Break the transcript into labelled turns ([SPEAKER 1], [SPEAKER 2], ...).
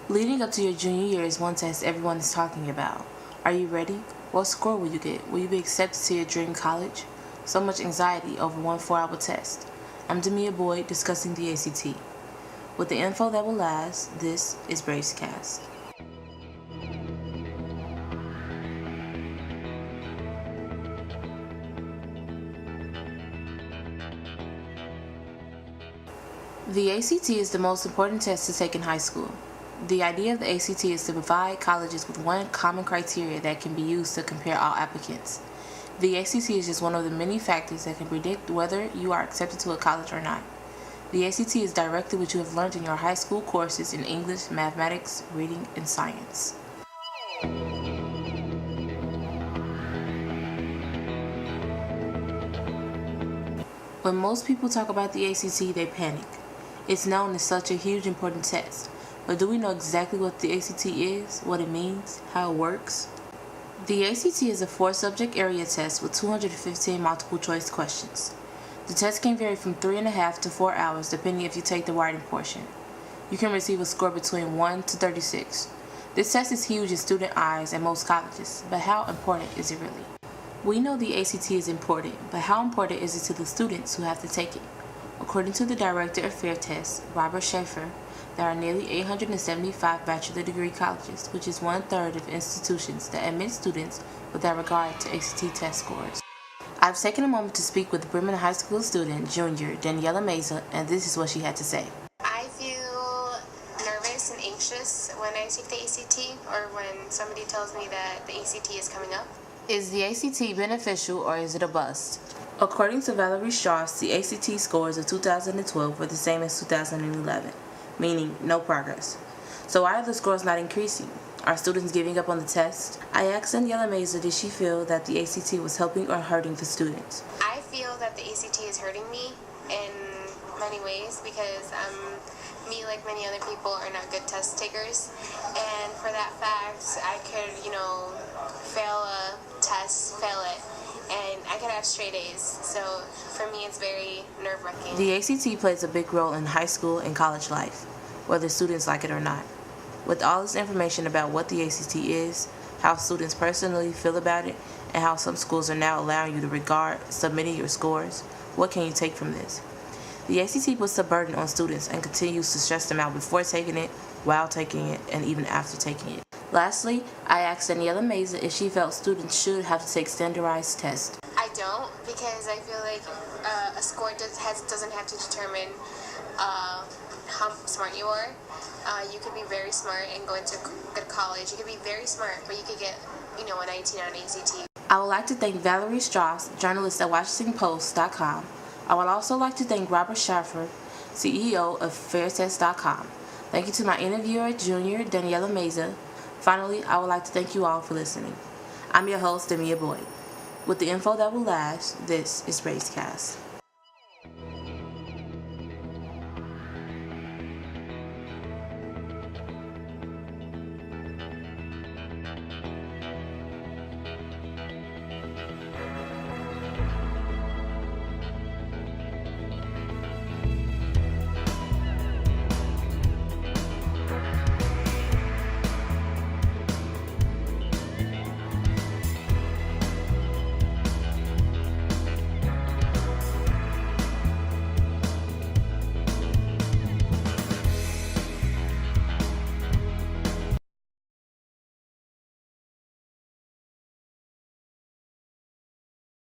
[SPEAKER 1] Leading up to your junior year is one test everyone is talking about. Are you ready? What score will you get? Will you be accepted to your dream college? So much anxiety over one 4-hour test. I'm Demiah Boyd discussing the ACT. With the info that will last, this is Bravescast. The ACT is the most important test to take in high school. The idea of the ACT is to provide colleges with one common criteria that can be used to compare all applicants. The ACT is just one of the many factors that can predict whether you are accepted to a college or not. The ACT is directly what you have learned in your high school courses in English, mathematics, reading, and science. When most people talk about the ACT, they panic. It's known as such a huge important test, but do we know exactly what the ACT is, what it means, how it works? The ACT is a 4-subject area test with 215 multiple choice questions. The test can vary from 3.5 to 4 hours depending if you take the writing portion. You can receive a score between 1 to 36. This test is huge in student eyes at most colleges, but how important is it really? We know the ACT is important, but how important is it to the students who have to take it? According to the Director of Fair Tests, Robert Schaefer, there are nearly 875 bachelor degree colleges, which is 1/3 of institutions that admit students without regard to ACT test scores. I've taken a moment to speak with Bremen High School student, junior Daniela Meza, and this is what she had to say.
[SPEAKER 2] I feel nervous and anxious when I take the ACT or when somebody tells me that the ACT is coming up.
[SPEAKER 1] Is the ACT beneficial or is it a bust? According to Valerie Strauss, the ACT scores of 2012 were the same as 2011, meaning no progress. So why are the scores not increasing? Are students giving up on the test? I asked Daniela Meza, did she feel that the ACT was helping or hurting the students?
[SPEAKER 2] I feel that the ACT is hurting me in many ways because me, like many other people, are not good test takers. And for that fact, I could, fail a test, fail it, and I could have straight A's. So for me, it's very nerve-wracking.
[SPEAKER 1] The ACT plays a big role in high school and college life, whether students like it or not. With all this information about what the ACT is, how students personally feel about it, and how some schools are now allowing you to regard submitting your scores, what can you take from this? The ACT puts a burden on students and continues to stress them out before taking it, while taking it, and even after taking it. Lastly, I asked Daniela Meza if she felt students should have to take standardized tests.
[SPEAKER 2] I don't, because I feel like a score doesn't have to determine how smart you are. You could be very smart and go into good college. You could be very smart, but you could get, a 19 on ACT.
[SPEAKER 1] I would like to thank Valerie Strauss, journalist at WashingtonPost.com. I would also like to thank Robert Schaefer, CEO of FairTest.com. Thank you to my interviewer, junior Daniela Meza. Finally, I would like to thank you all for listening. I'm your host, Demiah Boyd. With the info that will last, this is Bravescast.